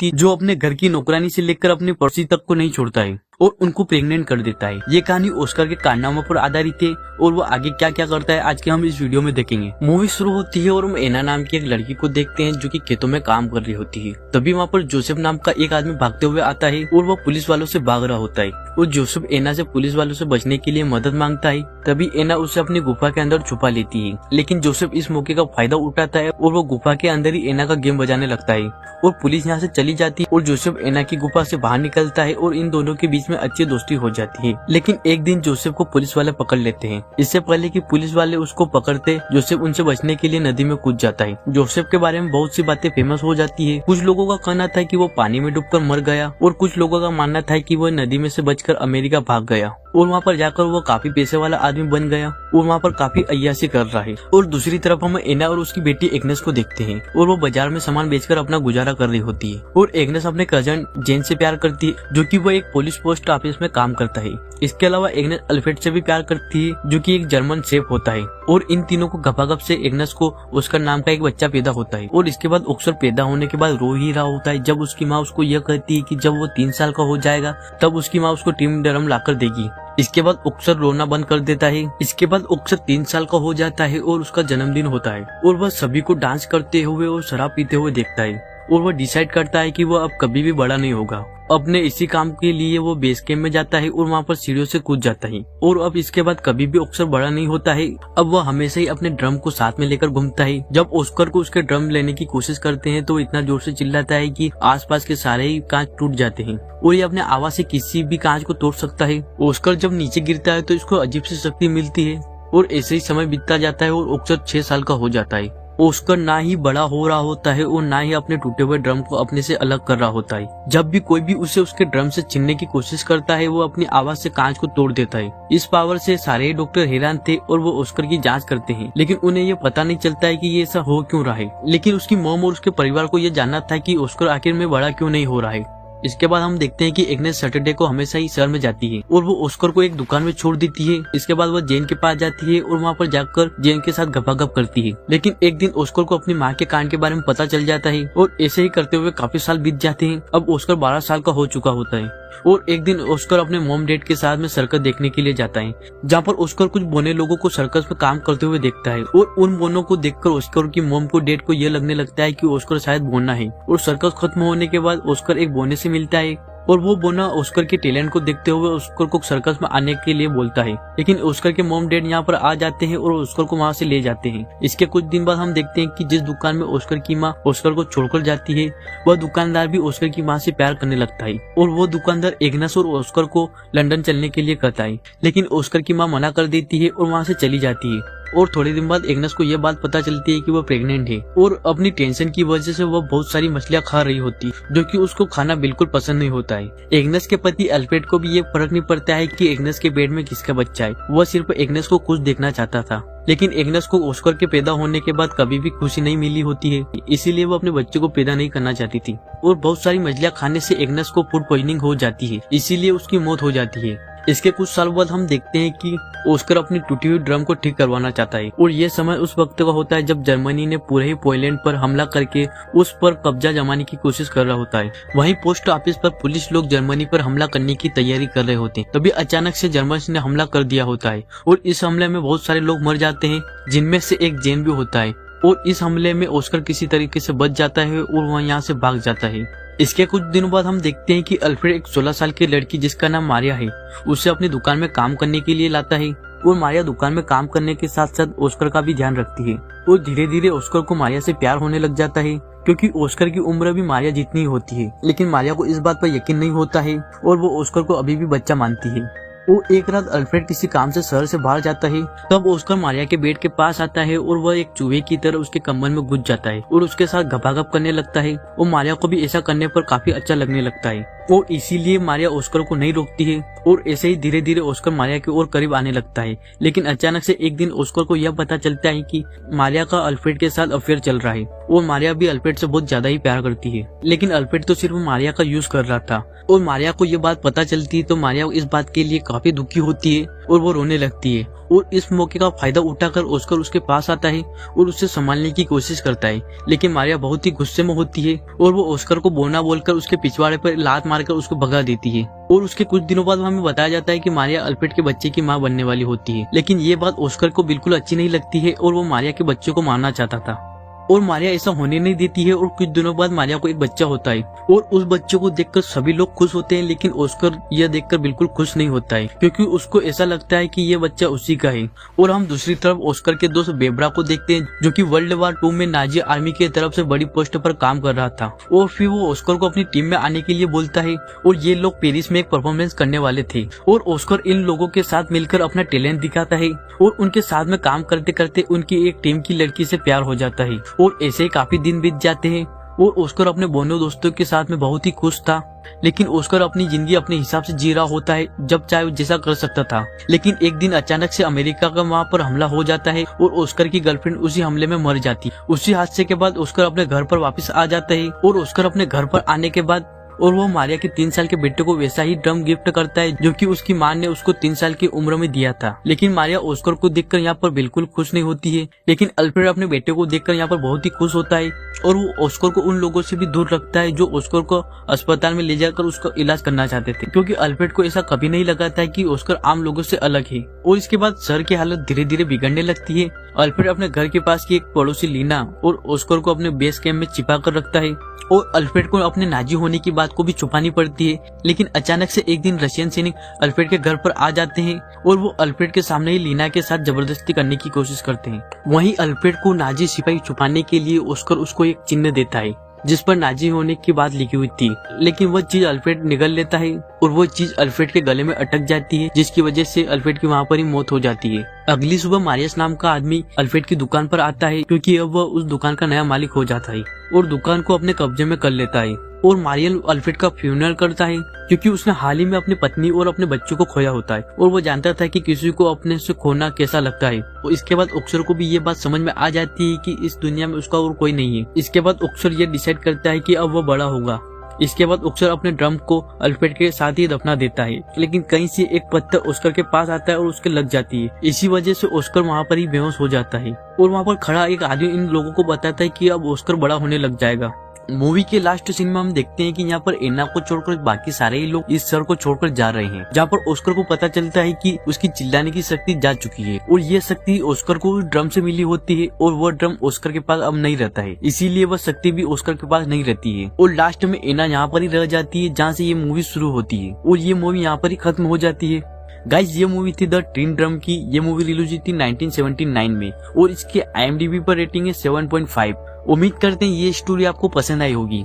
व्यक्ति जो अपने घर की नौकरानी से लेकर अपने पड़ोसी तक को नहीं छोड़ता है और उनको प्रेग्नेंट कर देता है। ये कहानी ऑस्कर के कारनामों पर आधारित है और वो आगे क्या क्या करता है आज के हम इस वीडियो में देखेंगे। मूवी शुरू होती है और हम एना नाम की एक लड़की को देखते हैं जो कि खेतों में काम कर रही होती है। तभी वहाँ पर जोसेफ नाम का एक आदमी भागते हुए आता है और वो पुलिस वालों से भाग रहा होता है और जोसेफ एना से पुलिस वालों से बचने के लिए मदद मांगता है। तभी एना उसे अपनी गुफा के अंदर छुपा लेती है, लेकिन जोसेफ इस मौके का फायदा उठाता है और वो गुफा के अंदर ही एना का गेम बजाने लगता है और पुलिस यहाँ से चली जाती है और जोसेफ एना की गुफा से बाहर निकलता है और इन दोनों के बीच में अच्छी दोस्ती हो जाती है। लेकिन एक दिन जोसेफ को पुलिस वाले पकड़ लेते हैं। इससे पहले कि पुलिस वाले उसको पकड़ते, जोसेफ उनसे बचने के लिए नदी में कूद जाता है। जोसेफ के बारे में बहुत सी बातें फेमस हो जाती है। कुछ लोगों का कहना था कि वो पानी में डूबकर मर गया और कुछ लोगों का मानना था कि वो नदी में से बचकर अमेरिका भाग गया और वहाँ पर जाकर वो काफी पैसे वाला आदमी बन गया और वहाँ पर काफी अय्याशी कर रहा है। और दूसरी तरफ हम एना और उसकी बेटी एग्नेस को देखते हैं और वो बाजार में सामान बेचकर अपना गुजारा कर रही होती है और एग्नेस अपने कजन जेन से प्यार करती है जो कि वो एक पुलिस पोस्ट ऑफिस में काम करता है। इसके अलावा एग्नेस अल्फ्रेड से भी प्यार करती है जो कि एक जर्मन शेफ होता है और इन तीनों को गपागप से एग्नेस को ऑस्कर नाम का एक बच्चा पैदा होता है और इसके बाद ऑस्कर पैदा होने के बाद रो ही रहा होता है जब उसकी माँ उसको यह कहती है कि जब वो 3 साल का हो जाएगा तब उसकी माँ उसको टीम ड्रम लाकर देगी। इसके बाद ऑस्कर रोना बंद कर देता है। इसके बाद ऑस्कर 3 साल का हो जाता है और उसका जन्मदिन होता है और वह सभी को डांस करते हुए और शराब पीते हुए देखता है और वह डिसाइड करता है कि वह अब कभी भी बड़ा नहीं होगा। अपने इसी काम के लिए वो बेस कैंप में जाता है और वहाँ पर सीढ़ियों से कूद जाता है और अब इसके बाद कभी भी ऑस्कर बड़ा नहीं होता है। अब वह हमेशा ही अपने ड्रम को साथ में लेकर घूमता है। जब ऑस्कर को उसके ड्रम लेने की कोशिश करते हैं तो इतना जोर से चिल्लाता है कि आसपास के सारे ही कांच टूट जाते हैं और ये अपने आवाज से किसी भी कांच को तोड़ सकता है। ऑस्कर जब नीचे गिरता है तो इसको अजीब सी शक्ति मिलती है और ऐसे ही समय बीतता जाता है और ऑस्कर 6 साल का हो जाता है। ऑस्कर ना ही बड़ा हो रहा होता है और ना ही अपने टूटे हुए ड्रम को अपने से अलग कर रहा होता है। जब भी कोई भी उसे उसके ड्रम से छीनने की कोशिश करता है वो अपनी आवाज से कांच को तोड़ देता है। इस पावर से सारे ही डॉक्टर हैरान थे और वो ऑस्कर की जांच करते हैं, लेकिन उन्हें ये पता नहीं चलता है कि ये ऐसा हो क्यों रहा है। लेकिन उसकी मॉम और उसके परिवार को ये जानना था कि ऑस्कर आखिर में बड़ा क्यों नहीं हो रहा है। इसके बाद हम देखते हैं कि एग्नेस सैटरडे को हमेशा ही शहर में जाती है और वो ऑस्कर को एक दुकान में छोड़ देती है। इसके बाद वो जेन के पास जाती है और वहाँ पर जाकर जेन के साथ गपागप करती है। लेकिन एक दिन ऑस्कर को अपनी माँ के कान के बारे में पता चल जाता है और ऐसे ही करते हुए काफी साल बीत जाते हैं। अब ऑस्कर 12 साल का हो चुका होता है और एक दिन ऑस्कर अपने मॉम डैड के साथ में सर्कस देखने के लिए जाता है, जहाँ पर ऑस्कर कुछ बोने लोगों को सर्कस में काम करते हुए देखता है और उन बोनों को देखकर ऑस्कर की मॉम को डैड को यह लगने लगता है कि ऑस्कर शायद बोना है। और सर्कस खत्म होने के बाद ऑस्कर एक बोने से मिलता है और वो बोना ऑस्कर के टैलेंट को देखते हुए ऑस्कर को सर्कस में आने के लिए बोलता है। लेकिन ऑस्कर के मॉम डैड यहाँ पर आ जाते हैं और ऑस्कर को वहाँ से ले जाते हैं। इसके कुछ दिन बाद हम देखते हैं कि जिस दुकान में ऑस्कर की माँ ऑस्कर को छोड़कर जाती है वह दुकानदार भी ऑस्कर की माँ से प्यार करने लगता है और वो दुकानदार एग्नेस और ऑस्कर को लंदन चलने के लिए कहता है। लेकिन ऑस्कर की माँ मना कर देती है और वहाँ से चली जाती है और थोड़े दिन बाद एग्नेस को यह बात पता चलती है कि वह प्रेग्नेंट है और अपनी टेंशन की वजह से वह बहुत सारी मछलियां खा रही होती है जो कि उसको खाना बिल्कुल पसंद नहीं होता है। एग्नेस के पति अल्फ्रेड को भी ये फर्क नहीं पड़ता है कि एग्नेस के पेट में किसका बच्चा है। वह सिर्फ एग्नेस को खुश देखना चाहता था, लेकिन एग्नेस को ऑस्कर के पैदा होने के बाद कभी भी खुशी नहीं मिली होती है, इसीलिए वो अपने बच्चे को पैदा नहीं करना चाहती थी। और बहुत सारी मछलियां खाने से एग्नेस को फूड पॉइजनिंग हो जाती है, इसीलिए उसकी मौत हो जाती है। इसके कुछ साल बाद हम देखते हैं कि ऑस्कर अपनी टूटी हुई ड्रम को ठीक करवाना चाहता है और यह समय उस वक्त का होता है जब जर्मनी ने पूरे ही पोलैंड पर हमला करके उस पर कब्जा जमाने की कोशिश कर रहा होता है। वहीं पोस्ट ऑफिस पर पुलिस लोग जर्मनी पर हमला करने की तैयारी कर रहे होते हैं। तभी अचानक से जर्मनी ने हमला कर दिया होता है और इस हमले में बहुत सारे लोग मर जाते हैं, जिनमें से एक जेन भी होता है। और इस हमले में ऑस्कर किसी तरीके से बच जाता है और वह यहाँ से भाग जाता है। इसके कुछ दिनों बाद हम देखते हैं कि अल्फ्रेड एक 16 साल की लड़की जिसका नाम मारिया है उसे अपनी दुकान में काम करने के लिए लाता है और मारिया दुकान में काम करने के साथ साथ ऑस्कर का भी ध्यान रखती है और धीरे धीरे ऑस्कर को मारिया से प्यार होने लग जाता है क्योंकि ऑस्कर की उम्र भी मारिया जितनी ही होती है। लेकिन मारिया को इस बात पर यकीन नहीं होता है और वो ऑस्कर को अभी भी बच्चा मानती है। और एक रात अल्फ्रेड किसी काम से शहर से बाहर जाता है, तब ऑस्कर मारिया के बेड के पास आता है और वह एक चूहे की तरह उसके कमर में घुस जाता है और उसके साथ गपागप करने लगता है और मारिया को भी ऐसा करने पर काफी अच्छा लगने लगता है। और इसीलिए मारिया ऑस्कर को नहीं रोकती है और ऐसे ही धीरे धीरे ऑस्कर मारिया की ओर करीब आने लगता है। लेकिन अचानक से एक दिन ऑस्कर को यह पता चलता है कि मारिया का अल्फ्रेड के साथ अफेयर चल रहा है और मारिया भी अल्फ्रेड से बहुत ज्यादा ही प्यार करती है। लेकिन अल्फ्रेड तो सिर्फ मारिया का यूज कर रहा था और मारिया को यह बात पता चलती है तो मारिया इस बात के लिए काफी दुखी होती है और वो रोने लगती है। और इस मौके का फायदा उठाकर ऑस्कर उसके पास आता है और उसे संभालने की कोशिश करता है। लेकिन मारिया बहुत ही गुस्से में होती है और वो ऑस्कर को बोना बोलकर उसके पिछवाड़े पर लात मारकर उसको भगा देती है। और उसके कुछ दिनों बाद हमें बताया जाता है कि मारिया अल्फ्रेड के बच्चे की मां बनने वाली होती है। लेकिन ये बात ऑस्कर को बिल्कुल अच्छी नहीं लगती है और वो मारिया के बच्चे को मारना चाहता था और मारिया ऐसा होने नहीं देती है। और कुछ दिनों बाद मारिया को एक बच्चा होता है और उस बच्चे को देखकर सभी लोग खुश होते हैं। लेकिन ऑस्कर यह देखकर बिल्कुल खुश नहीं होता है क्योंकि उसको ऐसा लगता है कि यह बच्चा उसी का है। और हम दूसरी तरफ ऑस्कर के दोस्त बेब्रा को देखते हैं जो कि वर्ल्ड वार 2 में नाजी आर्मी की तरफ से बड़ी पोस्ट पर काम कर रहा था। और फिर वो ऑस्कर को अपनी टीम में आने के लिए बोलता है और ये लोग पेरिस में एक परफॉर्मेंस करने वाले थे। और ऑस्कर इन लोगों के साथ मिलकर अपना टैलेंट दिखाता है और उनके साथ में काम करते करते उनकी एक टीम की लड़की से प्यार हो जाता है। और ऐसे काफी दिन बीत जाते हैं और ऑस्कर अपने बोनो दोस्तों के साथ में बहुत ही खुश था। लेकिन ऑस्कर अपनी जिंदगी अपने हिसाब से जी रहा होता है जब चाहे जैसा कर सकता था। लेकिन एक दिन अचानक से अमेरिका का वहाँ पर हमला हो जाता है और ऑस्कर की गर्लफ्रेंड उसी हमले में मर जाती है। उसी हादसे के बाद ऑस्कर अपने घर पर वापस आ जाता है और ऑस्कर अपने घर पर आने के बाद और वो मारिया के 3 साल के बेटे को वैसा ही ड्रम गिफ्ट करता है जो कि उसकी मां ने उसको 3 साल की उम्र में दिया था। लेकिन मारिया ऑस्कर को देखकर यहाँ पर बिल्कुल खुश नहीं होती है। लेकिन अल्फ्रेड अपने बेटे को देखकर यहाँ पर बहुत ही खुश होता है और वो ऑस्कर को उन लोगों से भी दूर रखता है जो ऑस्कर को अस्पताल में ले जाकर उसका इलाज करना चाहते थे, क्योंकि अल्फ्रेड को ऐसा कभी नहीं लगा था कि ऑस्कर आम लोगों से अलग है। और इसके बाद सर की हालत धीरे धीरे बिगड़ने लगती है। अल्फ्रेड अपने घर के पास की एक पड़ोसी लीना और ऑस्कर को अपने बेस कैंप में छिपा कर रखता है और अल्फ्रेड को अपने नाजी होने की बात को भी छुपानी पड़ती है। लेकिन अचानक से एक दिन रशियन सैनिक अल्फ्रेड के घर पर आ जाते हैं और वो अल्फ्रेड के सामने ही लीना के साथ जबरदस्ती करने की कोशिश करते हैं। वहीं अल्फ्रेड को नाजी सिपाही छुपाने के लिए ऑस्कर उसको एक चिन्ह देता है जिस पर नाजी होने की बात लिखी हुई थी। लेकिन वह चीज अल्फ्रेड निगल लेता है और वो चीज अल्फ्रेड के गले में अटक जाती है जिसकी वजह से अल्फ्रेड की वहाँ पर ही मौत हो जाती है। अगली सुबह मारियस नाम का आदमी अल्फ्रेड की दुकान पर आता है क्योंकि अब वह उस दुकान का नया मालिक हो जाता है और दुकान को अपने कब्जे में कर लेता है। और मारियल अल्फ्रेड का फ्यूनरल करता है क्योंकि उसने हाल ही में अपनी पत्नी और अपने बच्चों को खोया होता है और वो जानता था कि किसी को अपने से खोना कैसा लगता है। और इसके बाद ऑक्सर को भी ये बात समझ में आ जाती है कि इस दुनिया में उसका और कोई नहीं है। इसके बाद ऑक्सर ये डिसाइड करता है कि अब वो बड़ा होगा। इसके बाद ऑस्कर अपने ड्रम को अल्फ्रेड के साथ ही दफना देता है। लेकिन कहीं से एक पत्थर ऑस्कर के पास आता है और उसके लग जाती है। इसी वजह से ऑस्कर वहाँ पर ही बेहोश हो जाता है और वहाँ पर खड़ा एक आदमी इन लोगों को बताता है कि अब ऑस्कर बड़ा होने लग जाएगा। मूवी के लास्ट सीन में हम देखते हैं कि यहाँ पर एना को छोड़कर बाकी सारे ही लोग इस सर को छोड़कर जा रहे हैं, जहाँ पर ऑस्कर को पता चलता है कि उसकी चिल्लाने की शक्ति जा चुकी है और ये शक्ति ऑस्कर को ड्रम से मिली होती है और वो ड्रम ऑस्कर के पास अब नहीं रहता है, इसीलिए वह शक्ति भी ऑस्कर के पास नहीं रहती है। और लास्ट में एना यहाँ पर ही रह जाती है जहाँ से ये मूवी शुरू होती है और ये मूवी यहाँ पर ही खत्म हो जाती है। गाइस, ये मूवी थी द टिन ड्रम की। ये मूवी रिलीज हुई थी 1979 में और इसकी IMDb पर रेटिंग है 7.5। उम्मीद करते हैं ये स्टोरी आपको पसंद आई होगी।